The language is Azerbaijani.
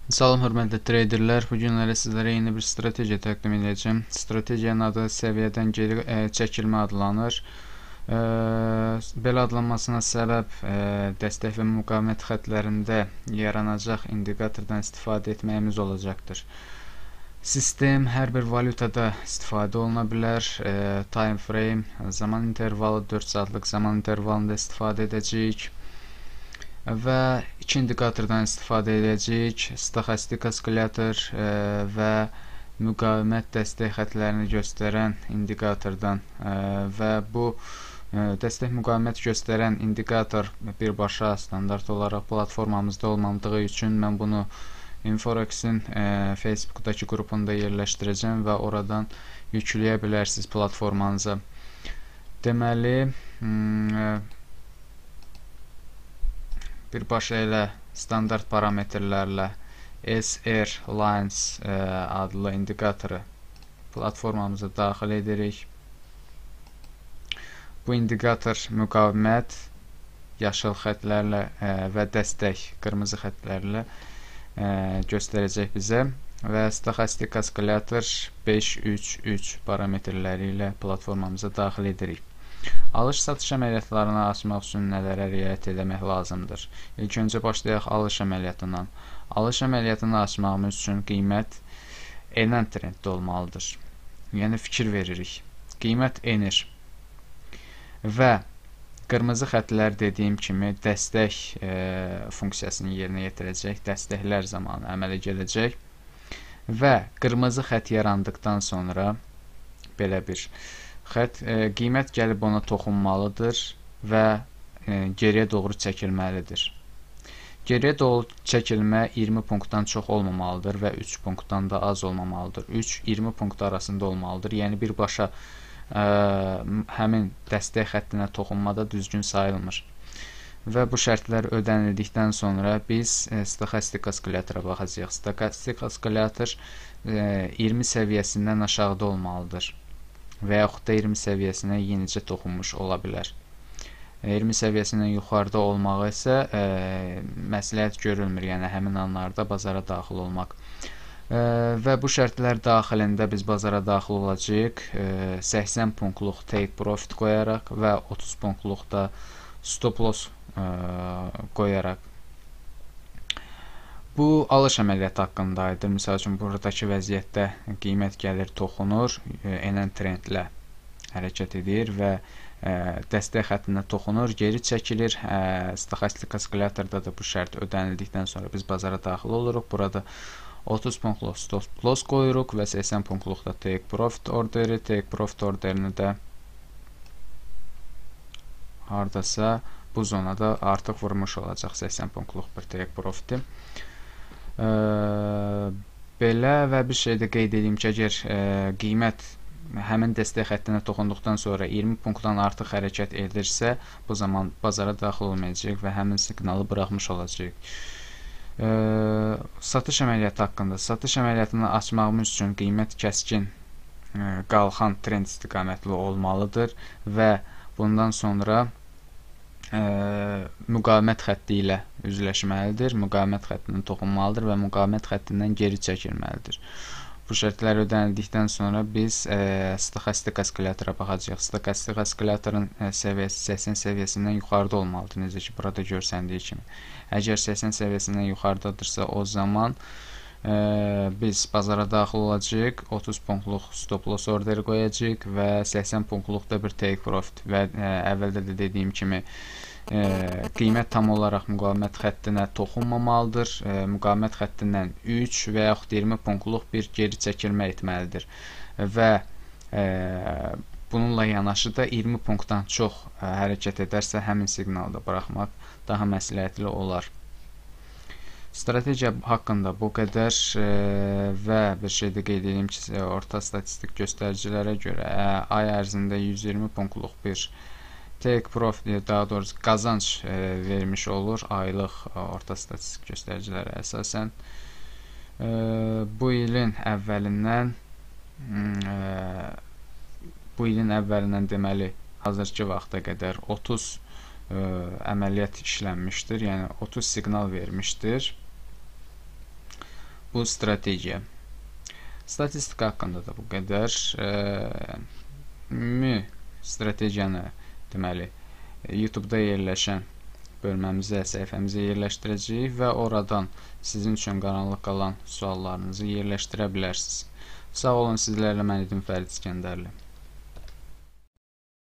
Salam hörmətli treyderlər. Bu günlərdə sizlərə yeni bir strategiya təqdim edəcəm. Strategiyanın adı səviyyədən geri çəkilmə adlanır. Belə adlanmasına səbəb dəstək və müqavimət xəttlərində yaranacaq indikatordan istifadə etməyimiz olacaqdır. Sistem hər bir valyutada istifadə oluna bilər. Time frame, zaman intervalı 4 saatlıq zaman intervalında istifadə edəcəyik. Və iki indikatordan istifadə edəcəyik. Stoxastik oscillator və müqavimət dəstək xəttlərini göstərən indikatordan və bu dəstək müqavimət göstərən indikator birbaşa standart olaraq platformamızda olmadığı üçün mən bunu InfoRex'in Facebook'dakı qrupunda yerləşdirəcəm və oradan yükləyə bilərsiniz platformanıza. Deməli, birbaşa elə standart parametrlərlə SR Lines adlı indikatoru platformamıza daxil edirik. Bu indikator müqavimət yaşıl xəttlərlə və dəstək qırmızı xəttlərlə göstərəcək bizə və stoxastik oscillator 5-3-3 parametrləri ilə platformamıza daxil edirik. Alış-satış əməliyyatlarını açmaq üçün nələrə riayət etmək lazımdır? İlk öncə başlayaq alış əməliyyatından. Alış əməliyyatını açmağımız üçün qiymət enən trenddə olmalıdır. Yəni fikir veririk. Qiymət enir və qırmızı xəttlər dediyim kimi dəstək funksiyasını yerinə yetirəcək, dəstəklər zamanı əmələ gələcək və qırmızı xətt yarandıqdan sonra belə bir xətt, qiymət gəlib ona toxunmalıdır və geriyə doğru çəkilməlidir. Geriyə doğru çəkilmə 20 punktdan çox olmamalıdır və 3 punktdan da az olmamalıdır. 3-20 punkt arasında olmalıdır. Yəni birbaşa həmin dəstək xəttinə toxunmada düzgün sayılmır. Və bu şərtlər ödənildikdən sonra biz stoxastik oscillatora baxacağıq. Stoxastik oscillator 20 səviyyəsindən aşağıda olmalıdır və yaxud da 20 səviyyəsinə yenicə toxunmuş ola bilər. 20 səviyyəsindən yuxarıda olmağı isə məsləhət görülmür, yəni həmin anlarda bazara daxil olmaq. Və bu şərtlər daxilində biz bazara daxil olacağıq 80 punktluq take profit qoyaraq və 30 punktluq da stop loss qoyaraq. Bu alış əməliyyatı haqqındaydı. Misal üçün buradakı vəziyyətdə qiymət gəlir toxunur, enən trendlə hərəkət edir və dəstək xəttinə toxunur, geri çəkilir. Stoxastik oscillatorda da bu şərt ödənildikdən sonra biz bazara daxil oluruq. Burada 30 punktluq stop loss qoyuruq və 80 punktluq da take profit orderi. Take profit orderini də hardasa bu zonada artıq vurmuş olacaq 80 punktluq bir take profiti. Belə və bir şey də qeyd edeyim ki, əgər qiymət həmin dəstək xəttinə toxunduqdan sonra 20 punktdan artıq hərəkət edirsə, bu zaman bazara daxil olmayacaq və həmin siqnalı buraxmış olacaq. Satış əməliyyatı haqqında. Satış əməliyyatını açmağımız üçün qiymət kəskin qalxan trend istiqamətli olmalıdır və bundan sonra müqavimət xətti ilə üzləşməlidir. Müqavimət xəttinə toxunmalıdır və müqavimət xəttindən geri çəkilməlidir. Bu şərtlər ödənildikdən sonra biz stoxastik oscillatora baxacağıq. Stoxastik oscillatorun səviyyəsi 80 səviyyəsindən yuxarıda olmalıdır, necə ki burada görsəndiyi kimi. Əgər 80 səviyyəsindən yuxarıdadırsa, o zaman biz bazara daxil olacağıq, 30 punktluq stop loss orderi qoyacağıq və 80 punktluq da bir take profit və əvvəldə də dediyim kimi qiymət tam olaraq müqavimət xəttinə toxunmamalıdır. Müqavimət xəttindən 3 və yaxud 20 punktluq bir geri çəkilmə etməlidir və bununla yanaşı da 20 punktdan çox hərəkət edərsə həmin siqnalda buraxmaq daha məsləhətli olar. Strategiya haqqında bu qədər və bir şey də qeyd edeyim ki, orta statistik göstəricilərə görə ay ərzində 120 punktluq bir take profit, daha doğrusu qazanc vermiş olur aylıq orta statistik göstəricilərə əsasən. Bu ilin əvvəlindən deməli hazırki vaxta qədər 30 əməliyyat işlənmişdir, yəni 30 siqnal vermişdir. bu strategiya. Statistika haqqında da bu qədər. Ümumi strategiyanı deməli YouTube-da yerləşən bölməmizə, səhifəmizə yerləşdirəcəyik və oradan sizin üçün qaranlıq qalan suallarınızı yerləşdirə bilərsiniz. Sağ olun, sizlərlə mən idim Fərid İskəndərli.